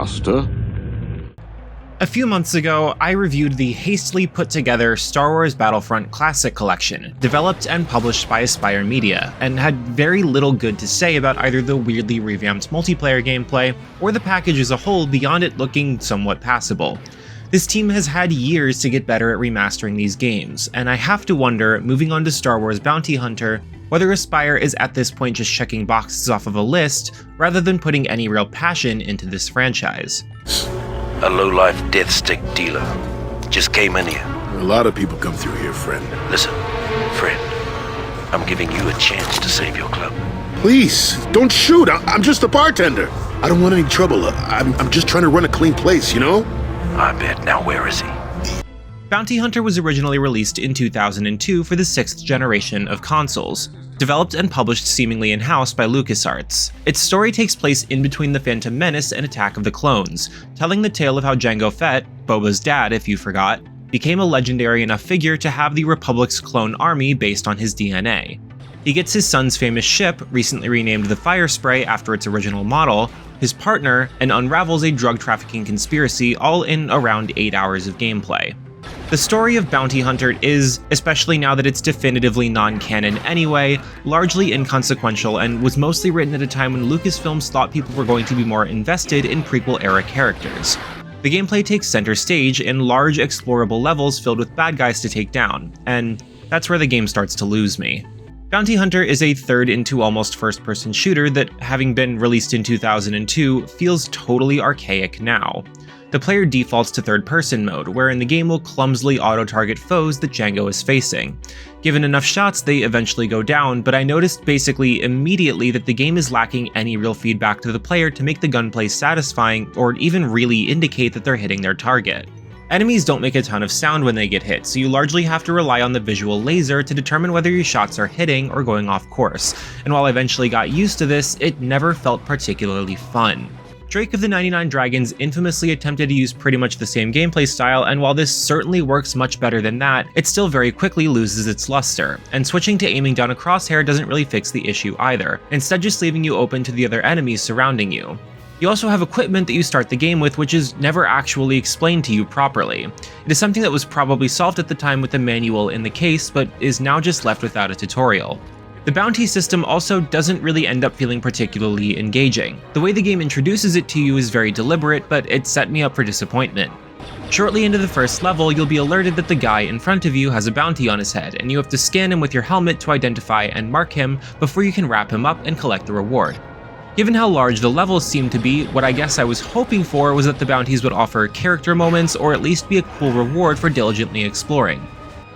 remaster. A few months ago, I reviewed the hastily put together Star Wars Battlefront Classic Collection, developed and published by Aspyr Media, and had very little good to say about either the weirdly revamped multiplayer gameplay, or the package as a whole beyond it looking somewhat passable. This team has had years to get better at remastering these games, and I have to wonder, moving on to Star Wars Bounty Hunter, whether Aspyr is at this point just checking boxes off of a list, rather than putting any real passion into this franchise. A low-life death stick dealer. Just came in here. A lot of people come through here, friend. Listen, friend. I'm giving you a chance to save your club. Please, don't shoot. I'm just a bartender. I don't want any trouble. I'm just trying to run a clean place, you know? I bet. Now where is he? Bounty Hunter was originally released in 2002 for the 6th generation of consoles, developed and published seemingly in-house by LucasArts. Its story takes place in between The Phantom Menace and Attack of the Clones, telling the tale of how Jango Fett, Boba's dad if you forgot, became a legendary enough figure to have the Republic's clone army based on his DNA. He gets his son's famous ship, recently renamed the Fire Spray after its original model, his partner, and unravels a drug trafficking conspiracy all in around 8 hours of gameplay. The story of Bounty Hunter is, especially now that it's definitively non-canon anyway, largely inconsequential and was mostly written at a time when Lucasfilms thought people were going to be more invested in prequel-era characters. The gameplay takes center stage in large explorable levels filled with bad guys to take down, and that's where the game starts to lose me. Bounty Hunter is a third into almost first-person shooter that, having been released in 2002, feels totally archaic now. The player defaults to third-person mode, wherein the game will clumsily auto-target foes that Jango is facing. Given enough shots, they eventually go down, but I noticed basically immediately that the game is lacking any real feedback to the player to make the gunplay satisfying or even really indicate that they're hitting their target. Enemies don't make a ton of sound when they get hit, so you largely have to rely on the visual laser to determine whether your shots are hitting or going off course, and while I eventually got used to this, it never felt particularly fun. Drake of the 99 Dragons infamously attempted to use pretty much the same gameplay style, and while this certainly works much better than that, it still very quickly loses its luster, and switching to aiming down a crosshair doesn't really fix the issue either, instead just leaving you open to the other enemies surrounding you. You also have equipment that you start the game with which is never actually explained to you properly. It is something that was probably solved at the time with the manual in the case, but is now just left without a tutorial. The bounty system also doesn't really end up feeling particularly engaging. The way the game introduces it to you is very deliberate, but it set me up for disappointment. Shortly into the first level, you'll be alerted that the guy in front of you has a bounty on his head, and you have to scan him with your helmet to identify and mark him before you can wrap him up and collect the reward. Given how large the levels seem to be, what I guess I was hoping for was that the bounties would offer character moments or at least be a cool reward for diligently exploring.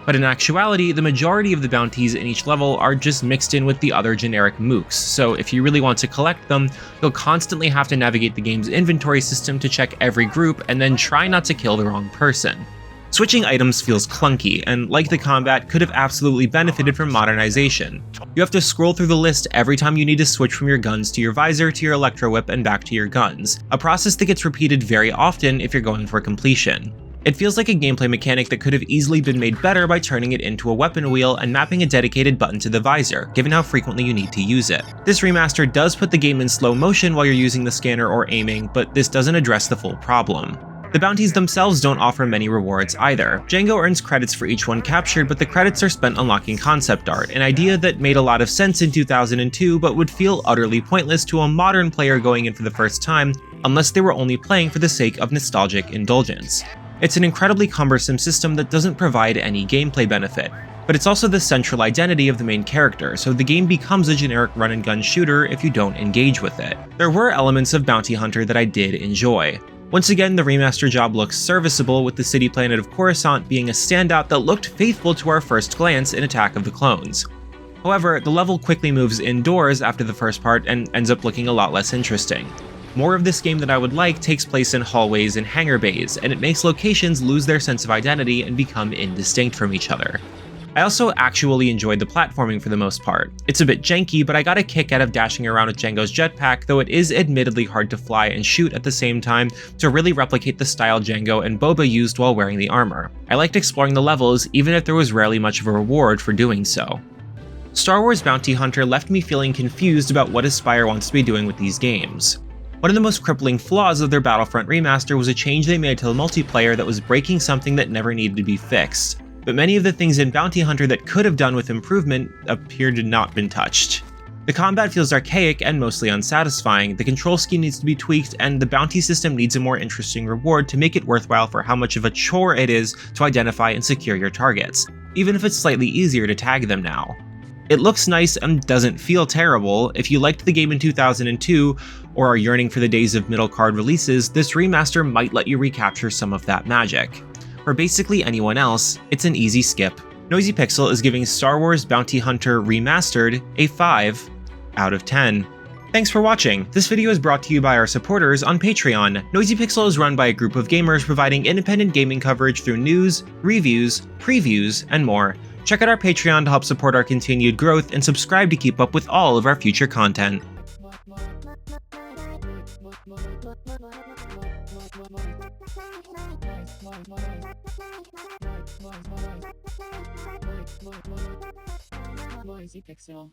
But in actuality, the majority of the bounties in each level are just mixed in with the other generic mooks, so if you really want to collect them, you'll constantly have to navigate the game's inventory system to check every group and then try not to kill the wrong person. Switching items feels clunky, and like the combat, could have absolutely benefited from modernization. You have to scroll through the list every time you need to switch from your guns to your visor to your electro whip and back to your guns, a process that gets repeated very often if you're going for completion. It feels like a gameplay mechanic that could have easily been made better by turning it into a weapon wheel and mapping a dedicated button to the visor, given how frequently you need to use it. This remaster does put the game in slow motion while you're using the scanner or aiming, but this doesn't address the full problem. The bounties themselves don't offer many rewards either. Jango earns credits for each one captured, but the credits are spent unlocking concept art, an idea that made a lot of sense in 2002 but would feel utterly pointless to a modern player going in for the first time unless they were only playing for the sake of nostalgic indulgence. It's an incredibly cumbersome system that doesn't provide any gameplay benefit, but it's also the central identity of the main character, so the game becomes a generic run-and-gun shooter if you don't engage with it. There were elements of Bounty Hunter that I did enjoy. Once again, the remaster job looks serviceable, with the city planet of Coruscant being a standout that looked faithful to our first glance in Attack of the Clones. However, the level quickly moves indoors after the first part and ends up looking a lot less interesting. More of this game that I would like takes place in hallways and hangar bays, and it makes locations lose their sense of identity and become indistinct from each other. I also actually enjoyed the platforming for the most part. It's a bit janky, but I got a kick out of dashing around with Jango's jetpack, though it is admittedly hard to fly and shoot at the same time to really replicate the style Jango and Boba used while wearing the armor. I liked exploring the levels, even if there was rarely much of a reward for doing so. Star Wars Bounty Hunter left me feeling confused about what Aspyr wants to be doing with these games. One of the most crippling flaws of their Battlefront remaster was a change they made to the multiplayer that was breaking something that never needed to be fixed. But many of the things in Bounty Hunter that could have done with improvement appear to not been touched. The combat feels archaic and mostly unsatisfying, the control scheme needs to be tweaked, and the bounty system needs a more interesting reward to make it worthwhile for how much of a chore it is to identify and secure your targets, even if it's slightly easier to tag them now. It looks nice and doesn't feel terrible. If you liked the game in 2002, or are yearning for the days of middle card releases, this remaster might let you recapture some of that magic. For basically anyone else, it's an easy skip. Noisy Pixel is giving Star Wars Bounty Hunter Remastered a 5 out of 10. Thanks for watching. This video is brought to you by our supporters on Patreon. Noisy Pixel is run by a group of gamers providing independent gaming coverage through news, reviews, previews, and more. Check out our Patreon to help support our continued growth and subscribe to keep up with all of our future content. Noisy Pixel.